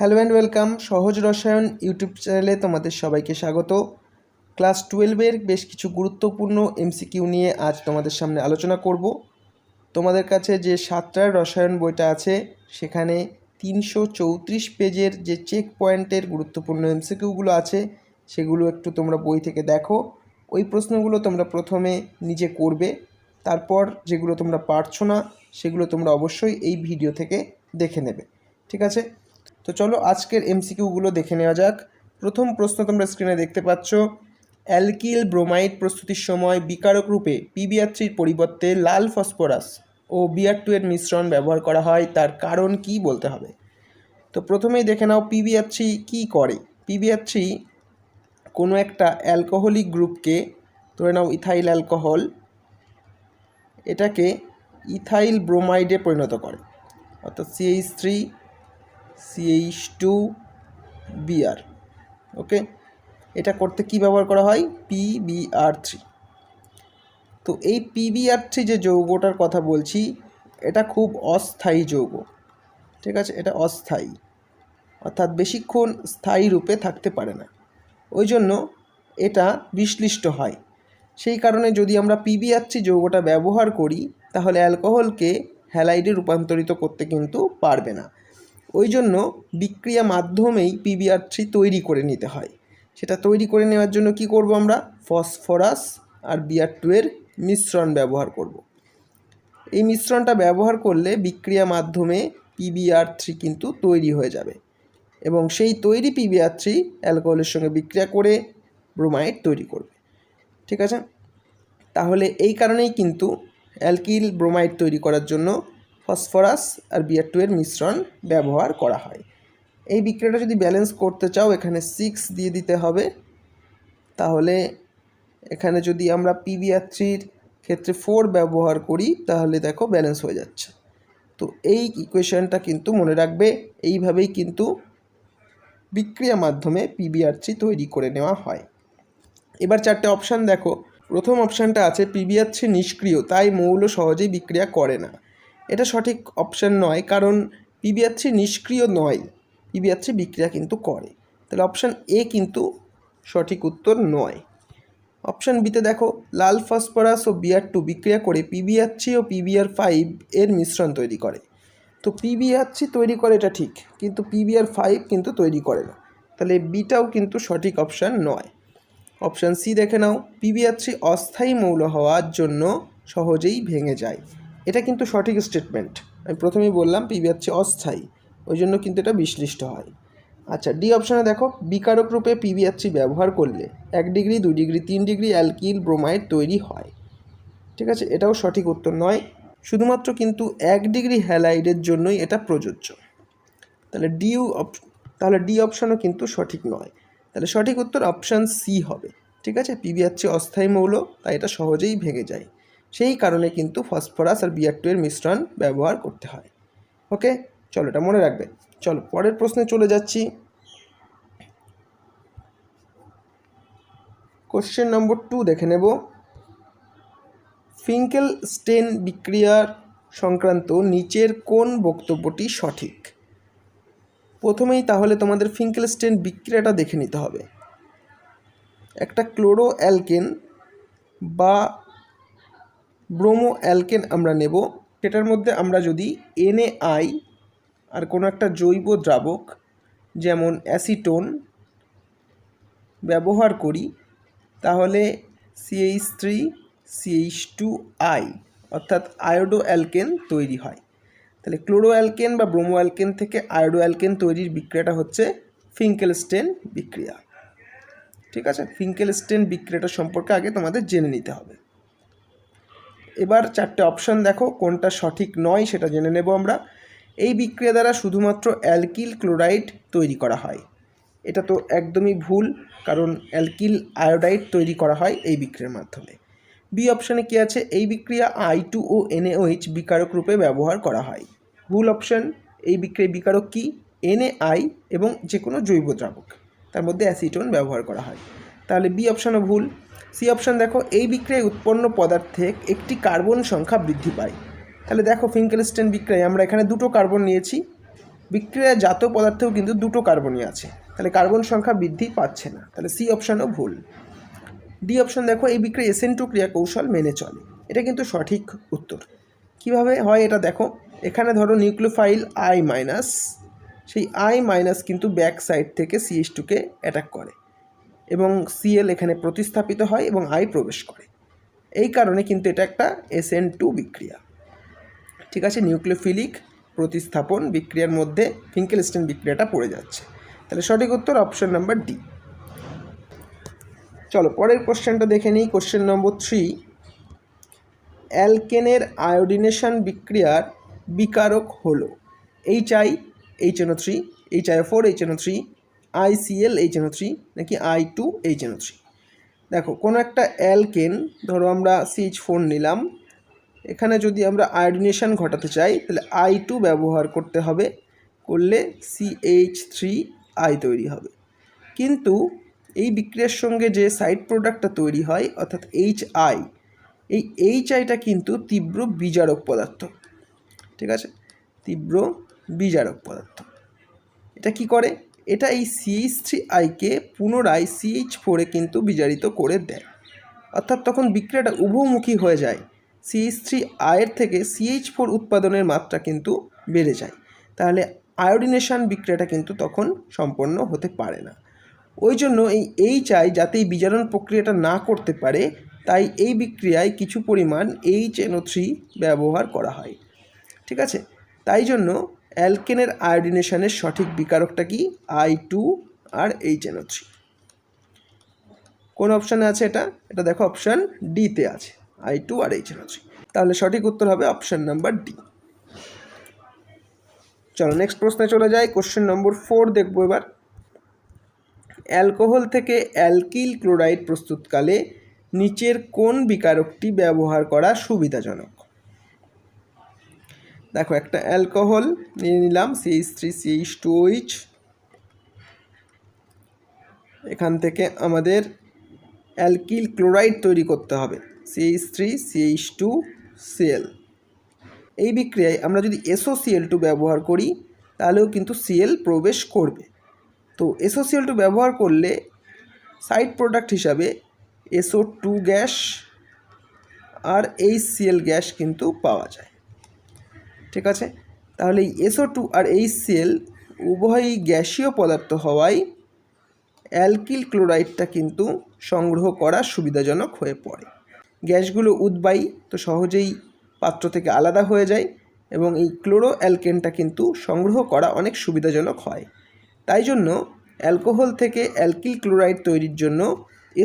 Hello and welcome সহজ রসায়ন YouTube চ্যানেলে তোমাদের সবাইকে স্বাগত। ক্লাস 12-এর বেশ কিছু গুরুত্বপূর্ণ এমসিকিউ নিয়ে আজ তোমাদের সামনে আলোচনা করব। তোমাদের কাছে যে 7টার রসায়ন বইটা আছে সেখানে 334 পেজের যে চেক পয়েন্টের গুরুত্বপূর্ণ এমসিকিউগুলো আছে সেগুলো একটু তোমরা বই থেকে দেখো। ওই প্রশ্নগুলো তোমরা প্রথমে নিজে করবে, তারপর যেগুলো তোমরা পারছো না সেগুলো তোমরা অবশ্যই এই ভিডিও থেকে দেখে নেবে, ঠিক আছে? তো চলো আজকের এমসিকিউগুলো দেখে নেওয়া যাক। প্রথম প্রশ্ন তোমরা স্ক্রিনে দেখতে পাচ্ছ, অ্যালকিল ব্রোমাইড প্রস্তুতির সময় বিকারক রূপে PbR3-র পরিবর্তে লাল ফসফরাস ও Br2 এর মিশ্রণ ব্যবহার করা হয়, তার কারণ কি বলতে হবে। তো প্রথমেই দেখে নাও PbR3 কী করে। PbR3 কোনো একটা অ্যালকোহলিক গ্রুপকে, ধরে নাও ইথাইল অ্যালকোহল, এটাকে ইথাইল ব্রোমাইডে পরিণত করে, অর্থাৎ CH3 CH2 Br। ওকে, এটা করতে কি ব্যবহার করা হয়? PbR3। তো এই PbR3 যে যৌগটার কথা বলছি এটা খুব অস্থায়ী যৌগ, ঠিক আছে? এটা অস্থায়ী, অর্থাৎ বেশিক্ষণ স্থায়ী রূপে থাকতে পারে না, ওই জন্য এটা বিশ্লিষ্ট হয়। সেই কারণে যদি আমরা PbR3 যৌগটা ব্যবহার করি তাহলে অ্যালকোহলকে হ্যালাইডে রূপান্তরিত করতে কিন্তু পারবে না। ওই জন্য বিক্রিয়া মাধ্যমেই PbR3 তৈরি করে নিতে হয়। সেটা তৈরি করে নেওয়ার জন্য কি করব? আমরা ফসফরাস আর Br2 এর মিশ্রণ ব্যবহার করব। এই মিশ্রণটা ব্যবহার করলে বিক্রিয়া মাধ্যমে PbR3 কিন্তু তৈরি হয়ে যাবে এবং সেই তৈরি PbR3 অ্যালকোহলের সঙ্গে বিক্রিয়া করে ব্রোমাইড তৈরি করবে, ঠিক আছে? তাহলে এই কারণেই কিন্তু অ্যালকিল ব্রোমাইড তৈরি করার জন্য ফসফরাস আর Br2 এর মিশ্রণ ব্যবহার করা হয়। এই বিক্রিয়াটা যদি ব্যালেন্স করতে চাও এখানে 6 দিয়ে দিতে হবে। তাহলে এখানে যদি আমরা PbR3-র ক্ষেত্রে 4 ব্যবহার করি তাহলে দেখো ব্যালেন্স হয়ে যাচ্ছে। তো এই ইকুয়েশনটা কিন্তু মনে রাখবে, এইভাবেই কিন্তু বিক্রিয়া মাধ্যমে PbR3 তৈরি করে নেওয়া হয়। এবার 4টে অপশান দেখো। প্রথম অপশানটা আছে PbR3 নিষ্ক্রিয়, তাই মৌল সহজেই বিক্রিয়া করে না। এটা সঠিক অপশান নয়, কারণ PbR3 নিষ্ক্রিয় নয়, PbR3 বিক্রিয়া কিন্তু করে। তাহলে অপশান এ কিন্তু সঠিক উত্তর নয়। অপশান বিতে দেখো, লাল ফসফরাস ও Br2 বিক্রিয়া করে PbR3 ও PbR5 এর মিশ্রণ তৈরি করে। তো PbR3 তৈরি করে এটা ঠিক, কিন্তু PbR5 কিন্তু তৈরি করে না। তাহলে বিটাও কিন্তু সঠিক অপশান নয়। অপশান সি দেখে নাও, PbR3 অস্থায়ী মৌল হওয়ার জন্য সহজেই ভেঙে যায়। এটা কিন্তু সঠিক স্টেটমেন্ট। আমি প্রথমেই বললাম PbR3 অস্থায়ী, ওই জন্য কিন্তু এটা বিশ্লিষ্ট হয়। আচ্ছা, ডি অপশানে দেখো, বিকারক রূপে PbR3 ব্যবহার করলে 1 degree 2 degree 3 degree alkyl bromide তৈরি হয়, ঠিক আছে? এটাও সঠিক উত্তর নয়, শুধুমাত্র কিন্তু 1 ডিগ্রি হ্যালাইডের জন্যই এটা প্রযোজ্য। তাহলে ডি অপশানও কিন্তু সঠিক নয়। তাহলে সঠিক উত্তর অপশান সি হবে, ঠিক আছে? PbR3 অস্থায়ী মৌল, তাই এটা সহজেই ভেঙে যায়। সেই কারণে কিন্তু ফসফরাস আর Br2 এর মিশ্রণ ব্যবহার করতে হয়। ওকে, চলো এটা মনে রাখবে। চলো পরের প্রশ্নে চলে যাচ্ছি। কোশ্চেন নম্বর 2 দেখে নেব। ফিঙ্কেলস্টেন বিক্রিয়ার সংক্রান্ত নিচের কোন বক্তব্যটি সঠিক? প্রথমেই তাহলে তোমাদের ফিঙ্কেলস্টেন বিক্রিয়াটা দেখে নিতে হবে। একটা ক্লোরো অ্যালকেন বা ব্রোমো অ্যালকেন আমরা নেব, সেটার মধ্যে আমরা যদি NaI আর কোনো একটা জৈব দ্রাবক যেমন অ্যাসিটোন ব্যবহার করি তাহলে CH3 CH2I অর্থাৎ আয়োডো অ্যালকেন তৈরি হয়। তাহলে ক্লোরো অ্যালকেন বা ব্রোমো অ্যালকেন থেকে আয়োডো অ্যালকেন তৈরির বিক্রিয়াটা হচ্ছে ফিঙ্কেলস্টেন বিক্রিয়া, ঠিক আছে? ফিঙ্কেলস্টেন বিক্রিয়াটা সম্পর্কে আগে তোমাদের জেনে নিতে হবে। এবার 4টে অপশান দেখো, কোনটা সঠিক নয় সেটা জেনে নেব আমরা। এই বিক্রিয়া দ্বারা শুধুমাত্র অ্যালকিল ক্লোরাইড তৈরি করা হয়, এটা তো একদমই ভুল, কারণ অ্যালকিল আয়োডাইড তৈরি করা হয় এই বিক্রিয়ার মাধ্যমে। বি অপশানে কি আছে? এই বিক্রিয়া I2O NaOH বিকারক রূপে ব্যবহার করা হয়। ভুল অপশান। এই বিক্রিয়ার বিকারক কি? NaI এবং যে কোনো জৈব দ্রাবক, তার মধ্যে অ্যাসিটোন ব্যবহার করা হয়। তাহলে বি অপশানও ভুল। সি অপশান দেখো, এই বিক্রিয়ায় উৎপন্ন পদার্থে একটি কার্বন সংখ্যা বৃদ্ধি পায়। তাহলে দেখো ফিঙ্কেলস্টেন বিক্রিয়ায় আমরা এখানে 2টো কার্বন নিয়েছি, বিক্রিয়াজাত পদার্থেও কিন্তু দুটো কার্বনই আছে, তাহলে কার্বন সংখ্যা বৃদ্ধি পাচ্ছে না, তাহলে সি অপশানও ভুল। ডি অপশান দেখো, এই বিক্রিয়া SN2 ক্রিয়া কৌশল মেনে চলে, এটা কিন্তু সঠিক উত্তর। কিভাবে হয় এটা দেখো, এখানে ধরো নিউক্লিওফাইল I-, সেই I- কিন্তু ব্যাক সাইড থেকে CH2কে অ্যাটাক করে এবং Cl এখানে প্রতিস্থাপিত হয় এবং I প্রবেশ করে, এই কারণে কিন্তু এটা একটা SN2 বিক্রিয়া। ঠিক আছে, নিউক্লিওফিলিক প্রতিস্থাপন বিক্রিয়ার মধ্যে ফিঙ্কেলস্টাইন বিক্রিয়াটা পড়ে যাচ্ছে, তাহলে সঠিক উত্তর অপশন নাম্বার ডি। চলো পরের কোশ্চেনটা দেখে নিই। কোশ্চেন নম্বর 3, অ্যালকেনের আয়োডিনেশন বিক্রিয়ার বিকারক হলো HI-HNO3, HiO4 HNO3, ICl HNO3 নাকি I2HNO3। দেখো কোনো একটা অ্যালকেন, ধরো আমরা CH4 নিলাম, এখানে যদি আমরা আয়োডিনেশন ঘটাতে চাই তাহলে I2 ব্যবহার করতে হবে, করলে CH3I তৈরি হবে। কিন্তু এই বিক্রিয়ার সঙ্গে যে সাইড প্রোডাক্টটা তৈরি হয় অর্থাৎ HI, এই HIটা কিন্তু তীব্র বিজারক পদার্থ। ঠিক আছে, তীব্র বিজারক পদার্থ। এটা কি করে, এটা এই CH3I-কে পুনরায় CH4-এ কিন্তু বিজারিত করে দেয়, অর্থাৎ তখন বিক্রিয়াটা উভমুখী হয়ে যায়, CH3I-এর থেকে CH4 উৎপাদনের মাত্রা কিন্তু বেড়ে যায়, তাহলে আয়োডিনেশন বিক্রিয়াটা কিন্তু তখন সম্পন্ন হতে পারে না। ওই জন্য এই HI যাতে এই বিজারণ প্রক্রিয়াটা না করতে পারে, তাই এই বিক্রিয়ায় কিছু পরিমাণ HNO3 ব্যবহার করা হয়। ঠিক আছে, তাই জন্য অ্যালকেনের আয়োডিনেশনের সঠিক বিকারকটা কি, I2 আর HNO3। কোন অপশানে আছে এটা, এটা দেখো অপশান ডিতে আছে, I2 আর HNO3, তাহলে সঠিক উত্তর হবে অপশান নাম্বার ডি। চলো নেক্সট প্রশ্নে চলে যাই। কোশ্চেন নম্বর 4 দেখবো এবার। অ্যালকোহল থেকে অ্যালকিল ক্লোরাইড প্রস্তুতকালে নিচের কোন বিকারকটি ব্যবহার করা সুবিধাজনক? দেখো একটা অ্যালকোহল নিয়ে নিলাম CH3CH2OH, এখান থেকে আমাদের অ্যালকিল ক্লোরাইড তৈরি করতে হবে CH3CH2Cl। এই বিক্রিয়ায় আমরা যদি SOCl2 ব্যবহার করি তাহলেও কিন্তু Cl প্রবেশ করবে। তো SOCl2 ব্যবহার করলে সাইড প্রোডাক্ট হিসাবে SO2 গ্যাস আর HCl গ্যাস কিন্তু পাওয়া যায়। ঠিক আছে, তাহলে এই SO2 আর HCl উভয়ই গ্যাসীয় পদার্থ হওয়ায় অ্যালকিল ক্লোরাইডটা কিন্তু সংগ্রহ করা সুবিধাজনক হয়ে পড়ে। গ্যাসগুলো উদ্বায়ী, তো সহজেই পাত্র থেকে আলাদা হয়ে যায় এবং এই ক্লোরো অ্যালকেনটা কিন্তু সংগ্রহ করা অনেক সুবিধাজনক হয়। তাই জন্য অ্যালকোহল থেকে অ্যালকিল ক্লোরাইড তৈরির জন্য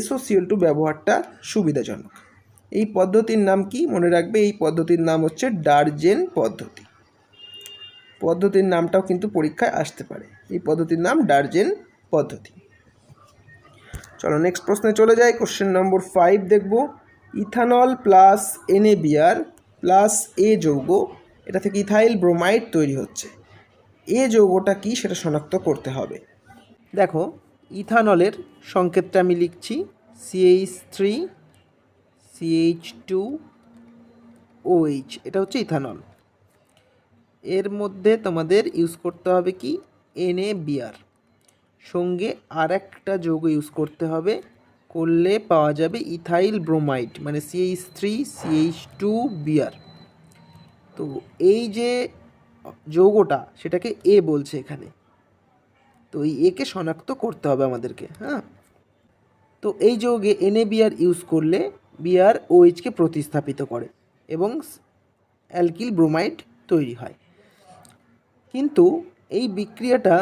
SOCl2 ব্যবহারটা সুবিধাজনক। এই পদ্ধতির নাম কি মনে রাখবে, এই পদ্ধতির নাম হচ্ছে ডারজেন পদ্ধতি। পদ্ধতির নামটাও কিন্তু পরীক্ষায় আসতে পারে, এই পদ্ধতির নাম ডারজেন পদ্ধতি। চলো নেক্সট প্রশ্নে চলে যাই। কোশ্চেন নম্বর 5 দেখব। Ethanol plus NaBr plus A যৌগ, এটা থেকে ইথাইল ব্রোমাইড তৈরি হচ্ছে। এ যৌগটা কি সেটা শনাক্ত করতে হবে। দেখো ইথানলের সংকেতটা আমি লিখছি CH3CH2OH, এটা হচ্ছে ইথানল। এর মধ্যে তোমাদের ইউজ করতে হবে কি NaBr, সঙ্গে আর একটা যৌগ ইউজ করতে হবে, করলে পাওয়া যাবে ইথাইল ব্রোমাইড মানে CH3CH2Br। তো এই যে যৌগটা সেটাকে এ বলছে এখানে, তো এই একে শনাক্ত করতে হবে আমাদেরকে। হ্যাঁ, তো এই যৌগে NaBr ইউজ করলে Br OH-কে প্রতিস্থাপিত করে এবং অ্যালকিল ব্রোমাইড তৈরি হয়। কিন্তু এই বিক্রিয়াটা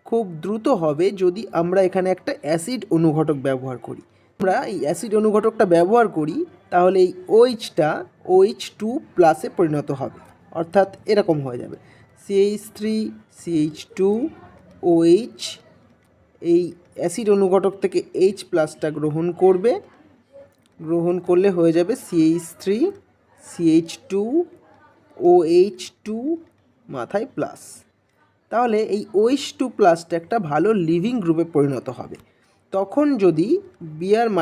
খুব দ্রুত হবে যদি আমরা এখানে একটা অ্যাসিড অনুঘটক ব্যবহার করি। আমরা এই অ্যাসিড অনুঘটকটা ব্যবহার করি তাহলে এই OH-টা OH2+ পরিণত হবে, অর্থাৎ এরকম হয়ে যাবে CH3CH2OH, এই অ্যাসিড অনুঘটক থেকে H+টা গ্রহণ করবে, গ্রহণ করলে হয়ে যাবে CH3CH2OH2 মাথায় প্লাস। তাহলে এই OH2+টা একটা ভালো লিভিং গ্রুপে পরিণত হবে। তখন যদি Br-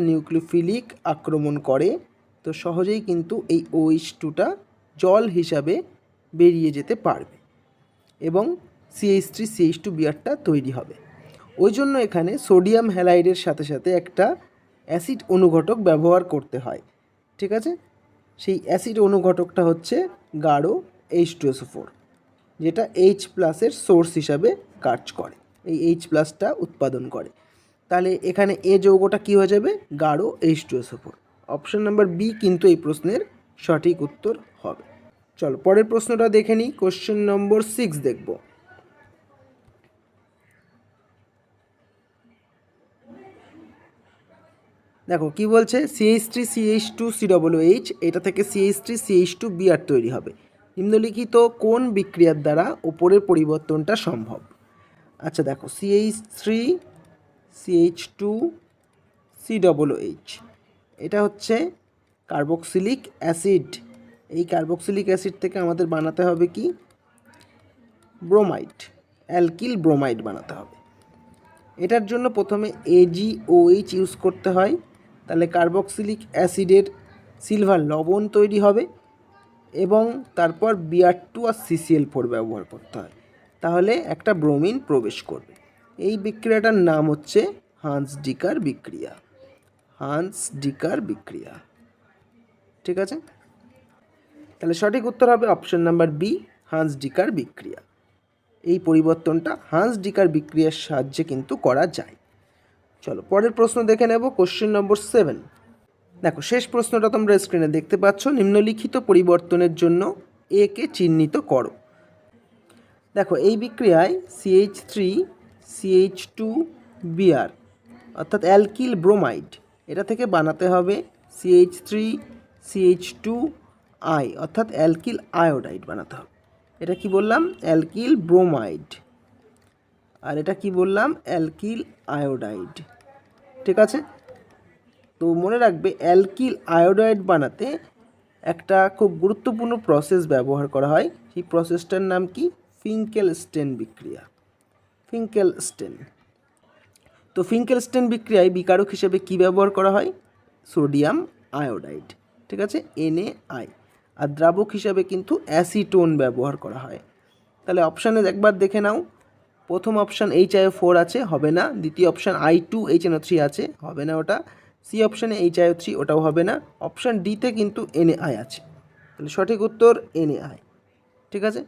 নিউক্লিওফিলিক আক্রমণ করে তো সহজেই কিন্তু এই OH2টা জল হিসাবে বেরিয়ে যেতে পারবে। এবং CH3CH2Brটা তৈরি হবে। ওই জন্য এখানে সোডিয়াম হ্যালাইডের সাথে সাথে একটা অ্যাসিড অনুঘটক ব্যবহার করতে হয়। ঠিক আছে, সেই অ্যাসিড অনুঘটকটা হচ্ছে গাঢ় H2SO4, যেটা H+এর সোর্স হিসাবে কাজ করে, এই H+টা উৎপাদন করে। তাহলে এখানে এ যৌগটা কী হয়ে যাবে, গাঢ় H2SO4। অপশন নাম্বার বি কিন্তু এই প্রশ্নের সঠিক উত্তর হবে। চলো পরের প্রশ্নটা দেখে নিই। কোশ্চেন নম্বর 6 দেখব। দেখো কি বলছে, CH3CH2COOH, এটা থেকে CH3CH2Br তৈরি হবে। নিম্নলিখিত কোন বিক্রিয়ার দ্বারা ওপরের পরিবর্তনটা সম্ভব? আচ্ছা দেখো, CH3CH2COOH এটা হচ্ছে কার্বক্সিলিক অ্যাসিড। এই কার্বক্সিলিক অ্যাসিড থেকে আমাদের বানাতে হবে কি, ব্রোমাইড, অ্যালকিল ব্রোমাইড বানাতে হবে। এটার জন্য প্রথমে AgOH ইউজ করতে হয়, তাহলে কার্বক্সিলিক অ্যাসিডের সিলভার লবণ তৈরি হবে এবং তারপর Br2 আর CCl4 ব্যবহার করতে হয়, তাহলে একটা ব্রোমিন প্রবেশ করবে। এই বিক্রিয়াটার নাম হচ্ছে হান্স-ডিকার বিক্রিয়া। হান্স-ডিকার বিক্রিয়া। ঠিক আছে, তাহলে সঠিক উত্তর হবে অপশন নাম্বার বি, হান্স-ডিকার বিক্রিয়া। এই পরিবর্তনটা হান্স-ডিকার বিক্রিয়ার সাহায্যে কিন্তু করা যায়। চলো পরের প্রশ্ন দেখে নেব। Question number 7। দেখো শেষ প্রশ্নটা তোমরা স্ক্রিনে দেখতে পাচ্ছ। নিম্নলিখিত পরিবর্তনের জন্য এ কে চিহ্নিত করো। দেখো এই বিক্রিয়ায় CH3CH2Br অর্থাৎ অ্যালকিল ব্রোমাইড, এটা থেকে বানাতে হবে CH3CH2I অর্থাৎ অ্যালকিল আয়োডাইড বানাতে হবে। এটা কি বললাম, অ্যালকিল ব্রোমাইড, আর এটা কি বললাম, অ্যালকিল আয়োডাইড। ঠিক আছে, তো মনে রাখবে অ্যালকিল আয়োডাইড বানাতে একটা খুব গুরুত্বপূর্ণ প্রসেস ব্যবহার করা হয়। সেই প্রসেসটার নাম কি, ফিঙ্কেলস্টেন বিক্রিয়া। ফিঙ্কেলস্টেন। তো ফিঙ্কেলস্টেন বিক্রিয়ায় বিকারক হিসেবে কি ব্যবহার করা হয়, সোডিয়াম আয়োডাইড। ঠিক আছে, NaI। আর দ্রাবক হিসাবে কিন্তু অ্যাসিটোন ব্যবহার করা হয়। তাহলে অপশানে একবার দেখে নাও। প্রথম অপশান HiO4 আছে, হবে না। দ্বিতীয় অপশান I2HNO3 আছে, হবে না ওটা। সি অপশানে HiO3, ওটাও হবে না। অপশান ডিতে কিন্তু NaI আছে, তাহলে সঠিক উত্তর NaI। ঠিক আছে,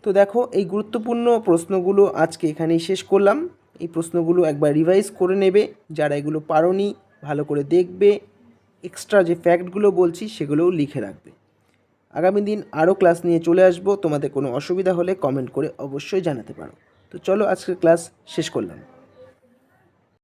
তো দেখো এই গুরুত্বপূর্ণ প্রশ্নগুলো আজকে এখানেই শেষ করলাম। এই প্রশ্নগুলো একবার রিভাইজ করে নেবে, যারা এগুলো পারোনি ভালো করে দেখবে, এক্সট্রা যে ফ্যাক্টগুলো বলছি সেগুলোও লিখে রাখবে। আগামী দিন আরও ক্লাস নিয়ে চলে আসবো। তোমাদের কোনো অসুবিধা হলে কমেন্ট করে অবশ্যই জানাতে পারো। তো চলো আজকের ক্লাস শেষ করলাম।